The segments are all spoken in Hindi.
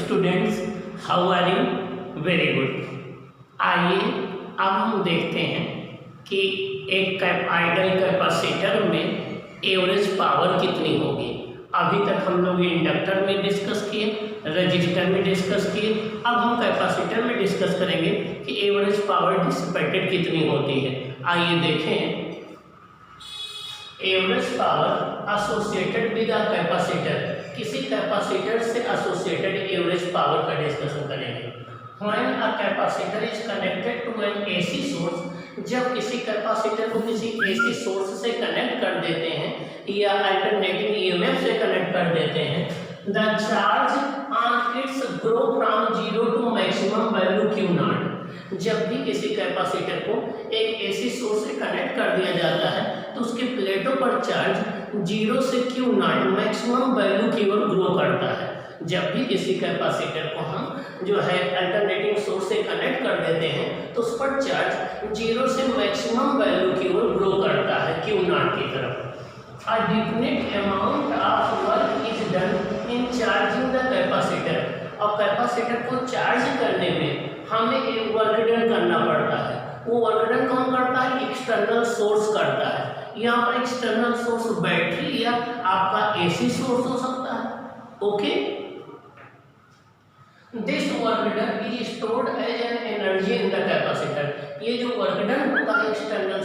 Students, how are you? Very good. आइए अब हम देखते हैं कि एक आइडल कैपेसिटर में एवरेज पावर कितनी होगी। अभी तक हम लोग इंडक्टर में डिस्कस किए, रजिस्टर में डिस्कस किए, अब हम कैपेसिटर में डिस्कस करेंगे कि एवरेज पावर डिसिपेटेड कितनी होती है। आइए देखें, average power associated with a capacitor, किसी कैपेसिटर से एसोसिएटेड एवरेज पावर का डिस्कशन करेंगे। When a capacitor is connected to an AC source, जब किसी कैपेसिटर को किसी AC सोर्स से कनेक्ट कर देते हैं या अल्टरनेटिंग EMF से कनेक्ट कर देते हैं, the charge on its grow from 0 to maximum value Q naught। जब भी किसी कैपेसिटर को एक AC सोर्स से कनेक्ट कर दिया जाता है तो उसके प्लेटों पर चार्ज 0 से Q naught मैक्सिमम वैल्यू की ओर ग्रो करता है। जब भी किसी कैपेसिटर को हम जो है अल्टरनेटिंग सोर्स से कनेक्ट कर देते हैं तो उस पर चार्ज 0 से मैक्सिमम वैल्यू की ओर ग्रो करता है Q naught की तरफ। A definite amount of work is done in charging the capacitor। और कैपेसिटर को चार्ज करने में हमें एक वर्क डन करना पड़ता है। वो वर्क डन कौन करता है? एक्सटर्नल सोर्स करता है। यहाँ पर एक्सटर्नल सोर्स बैटरी या आपका AC सोर्स हो सकता है। Okay, this work done is stored as an energy in the capacitor. ये जो वर्क डन होता है एक्सटर्नल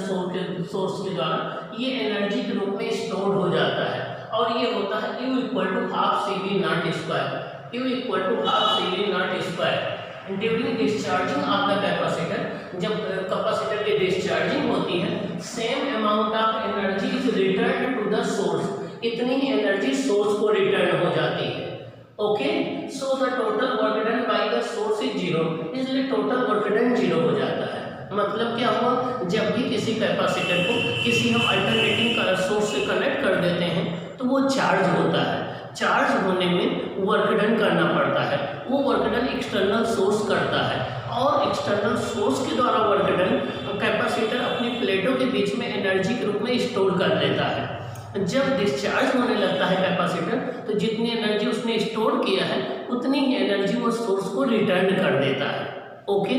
सोर्स के द्वारा, ये एनर्जी के रूप में स्टोर हो जाता है और ये होता है U equal to half CV not square. U equal to half CV not square during discharging of the capacitor. जब कैपेसिटर की डिस्चार्जिंग होती है, same amount of energy is return to the source. इतनी ही एनर्जी सोर्स को रिटर्न हो जाती है। Okay, so the total work done by the source is 0, इसलिए टोटल वर्क डन 0 हो जाता है। मतलब क्या हुआ? जब भी किसी कैपेसिटर को किसी हम अल्टरनेटिंग सोर्स से कनेक्ट कर देते हैं तो वो चार्ज होता है। चार्ज होने में वर्क डन करना पड़ता है। वो वर्क डन एक्सटर्नल सोर्स करता है और एक्सटर्नल सोर्स के द्वारा वर्क डन कैपेसिटर अपनी प्लेटों के बीच में एनर्जी के रूप में स्टोर कर लेता है। जब डिस्चार्ज होने लगता है कैपेसिटर तो जितनी एनर्जी उसने स्टोर किया है उतनी ही एनर्जी वो सोर्स को रिटर्न कर देता है। ओके,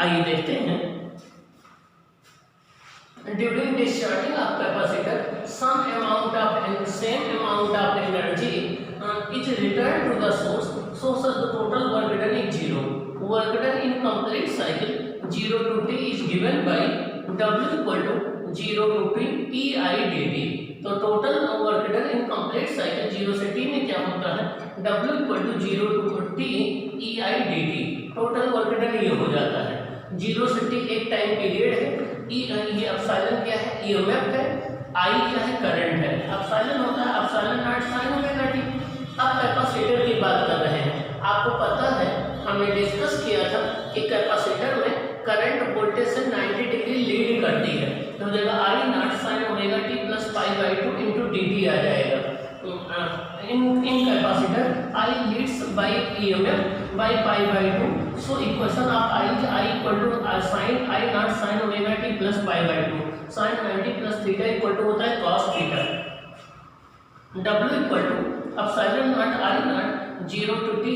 आइए देखते हैं। During discharging of capacitor, same amount of energy is returned to the source, so the total work done is 0. Work done in complete cycle 0 to T is given by W equal to 0 to T EI dt। तो total work done in complete cycle 0 से T में क्या होता है? W equal to 0 to T EI dt। Total work done ये हो जाता है। 0 से T एक टाइम पीरियड है। ये एप्सिलॉन क्या है? EMF है। I क्या है? करंट है। एप्सिलॉन होता है epsilon not sine omega T. अब कैपेसिटर की बात कर रहे हैं। आपको पता है हमने डिस्कस किया था कि कैपेसिटर में करंट वोल्टेज से 90 डिग्री लीड करती है, तो जगह I not sine omega T plus pi by 2 into dt आ जाएगा। In capacitor I leads by EMF by pi by 2। So equation of I equal to sine I not sine omega T plus pi by 2। Sine 90 plus theta equal to होता है cos theta. W equal to epsilon not I not 0 to T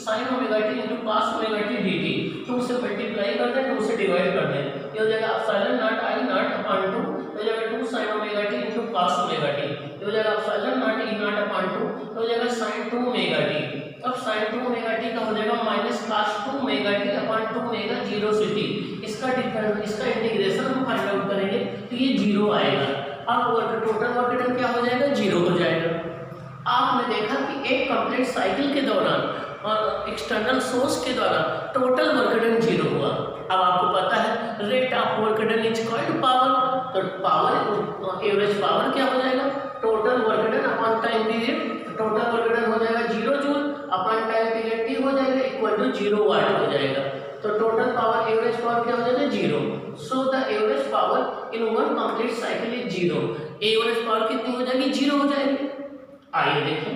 sine omega T into cos omega T dt। 2 से मल्टीप्लाई कर दें, 2 से डिवाइड कर दें, ये हो जाएगा epsilon not I not upon 2, हो जाएगा 2 sign omega T into cos omega T, ये हो जाएगा epsilon not E not upon 2, हो जाएगा साइन 2 ओमेगा टी। अब साइन 2 ओमेगा टी का हो जाएगा minus cos 2 omega T upon 2 omega 0 से T। इसका इंटीग्रेशन हम फाइंड आउट करेंगे तो ये 0 आएगा। अब टोटल वर्क डन क्या हो जाएगा? 0 हो जाएगा। आपने देखा कि एक कंप्लीट साइकिल के दौरान और एक्सटर्नल सोर्स के द्वारा टोटल वर्क डन 0 हुआ। अब आपको पता है rate of work done is called power. तो पावर एवरेज पावर क्या हो जाएगा? Total work done upon time period. Total work done हो जाएगा 0 joule upon time period T हो जाएगा इक्वल टू 0 वाट हो जाएगा। तो टोटल पावर एवरेज पावर क्या हो जाएगा? 0। So the average power in one complete cycle is 0। Average power कितनी हो जाएगी? 0 हो जाएगी। आइए देखें,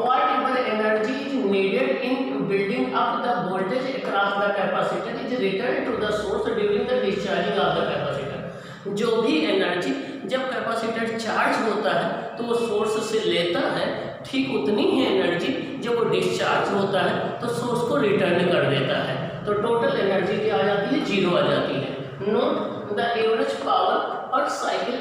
whatever energy is needed in building up the voltage across the capacitor is returned to the source during the discharging of the capacitor। जो भी एनर्जी जब कैपेसिटर चार्ज होता है तो वो सोर्स से लेता है, ठीक उतनी ही एनर्जी जब वो डिस्चार्ज होता है तो सोर्स को रिटर्न कर देता है, तो टोटल एनर्जी क्या आ जाती है, जीरो आ जाती है। नोट द एवरेज पावर पर cycle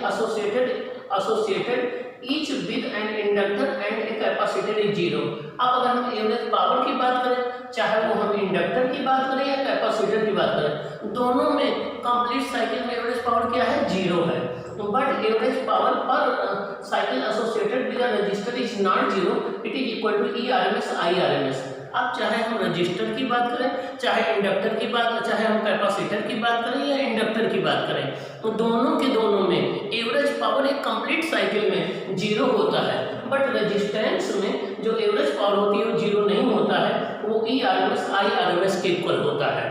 associated each with an inductor and a capacitor is zero। अब अगर हम एवरेज पावर की बात करें, चाहे वो हम इंडक्टर की बात करें या कैपेसिटर की बात करें, दोनों में कंप्लीट साइकिल में एवरेज पावर क्या है, जीरो है। बट एवरेज पावर पर cycle associated with resistor is not zero, it is equal to ERMS IRMS। अब चाहे हम रजिस्टर की बात करें, चाहे इंडक्टर की बात, चाहे हम कैपेसिटर की बात करें या इंडक्टर की बात करें, तो दोनों के दोनों में एवरेज पावर एक कंप्लीट साइकिल में जीरो होता है। बट रेजिस्टेंस में जो एवरेज पावर होती है वो जीरो नहीं होता है, वो ERMS IRMS के इक्वल होता है।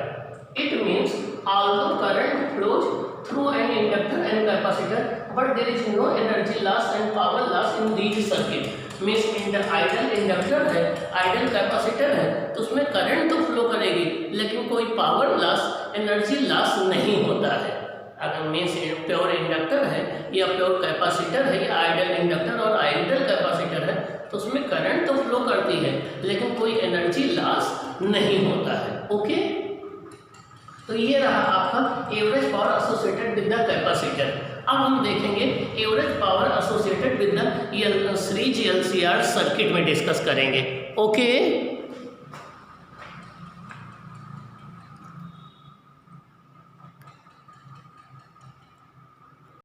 It means although current flows through an inductor and capacitor, but there is no energy loss and power loss in these circuit। Means ideal inductor है, आइडल कैपेसिटर है, तो उसमें करंट तो फ्लो करेगी लेकिन कोई पावर लॉस, एनर्जी लॉस नहीं होता है। अगर मीन्स प्योर इंडक्टर है या प्योर कैपेसिटर है या आइडल इंडक्टर और आइडल कैपेसिटर है, तो उसमें करंट तो फ्लो करती है लेकिन कोई एनर्जी लॉस नहीं होता है। ओके, तो ये रहा आपका average power associated with the capacitor. अब हम देखेंगे average power associated with the series LCR circuit में डिस्कस करेंगे। ओके।